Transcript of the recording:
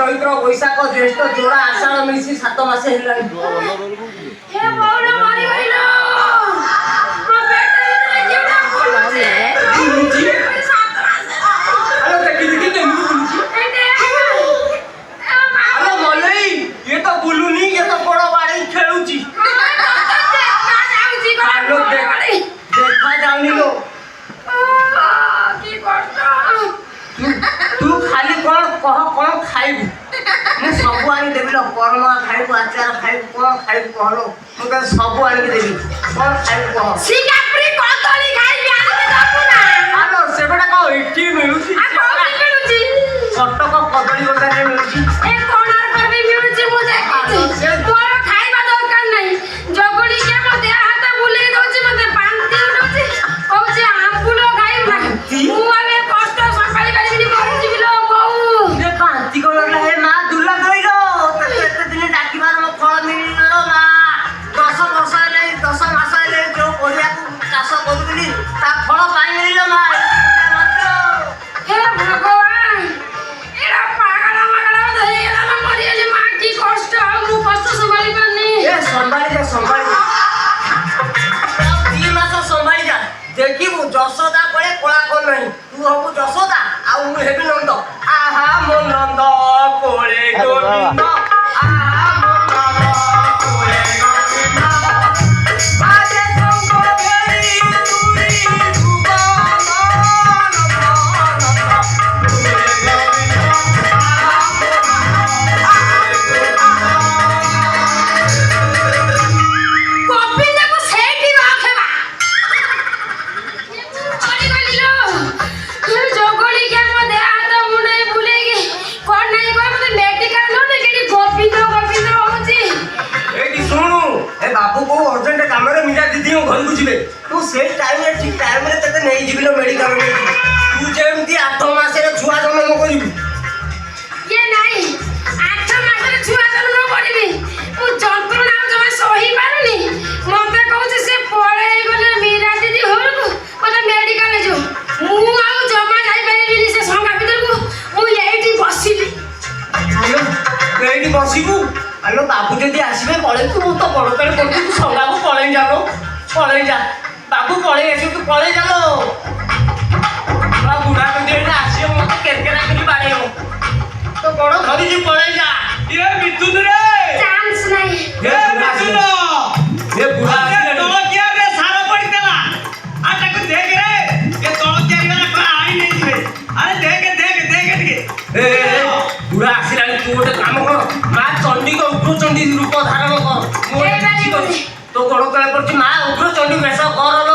चैत्र बैशाख ज्येष्ठ जोड़ा आषाढ़ मिसी 7 मास हेलानी हे बौरा मारी गइलो मो पेट में केडा बोलछे हेलो देखि दे हेलो मलई ये तो बुलुनी ये तो बड़ बाड़ी खेलुची हेलो देखा जाउनी लो की करता तू खाली कौन कह कौन खाइबू मैं सब आनी देबी लो परमा खाइबू अचार खाइबू कौन खाइबू कहलो मैं सब आनी देबी कौन खाइबू कह सिंगापुरी कदली खाइबी आनी दबु ना हेलो सेबडा को इठी मिलुची आ कोठी मिलुची कटक कदली बजार रे मिलुची ए कोणार पर भी मिलुची मु देखिছি तोर खाइबा दरकार नहीं जगुली के मते हाथ बुलेई दोची मते बांती उठोची कहूची आंबुलो खाइब ना मु आबे कष्ट संभाली पारिबिनी मरि जिबिलो बहू ये कांति को लगला है मां दुल्ला गइलो तते दिन डाकिबार म फल मिली गलो मां 10 वर्ष ले 10 मास ले जो कोरिया को चाष करबिनी ता फल पाई मिलिलो मां हे भगवान एरा पागल मगल धई गेला ना मरि जे मां की कष्ट मु कष्ट संभाली पानी ए संभाली जा 3 मास संभाली जा देखिबू जसोदा पळे कोला कोन नहीं तू हबू जसोदा आ मु हेबी नंद आहा मो नंद कोळे गोविंद आहा मो नंद कोळे गोविंद आजे संग फेरी तुरी भुवन गोविंद को सेठी राखेबा चली गलिलो ये जोगोली के मते हाथ मुंडे बुलेगी कोन नहीं कोई मते मेडिकल नो ने केडी गोविंद होची एडी सुनु ए बाबू को अर्जेंट काम रे मिला दीदी घर को जिबे तू से टाइम रे ठीक टाइम रे तते नहीं जिबिलो मेडिकल रे तू जेमती 8 मास रे छुआ जन्म करिबू ये नहीं 8 मास रे छुआ जन्म करिबी मु जंत्रणा जमे सही पारुनी मते कहूची से पळे गले मीरा दीदी होरको मते मेडिकल जो मु आउ जमा जाई परिबिनी से संगा भीतर को मु एठी बसिली हेलो एडी बसिबू हेलो बाबू जदी आसीबे पळे तू तो बड़ करे पड़ तू संगा को पळे जालो पळे जा बाबू पळे आसी तू पळे जालो बा बुढ़ा तो जेना आसी मते केरकेरा करी बाड़े हो तो बड़ धरी जी पळे जा ये मिथुन रे चांस नहीं ये मिथुन ये बुढ़ा आसी तो क्या रे सारा पड़ी देला आ तक देख रे ये तो क्या वाला कोई आई नहीं जिवे अरे देख के ए बुढ़ा आसी लानी तू गोटे काम कर मां चंडी को उग्र चंडी रूप धारण कर ए बारी बोली। तो गोड़ तले पड़ची मां उग्र चंडी वेश कर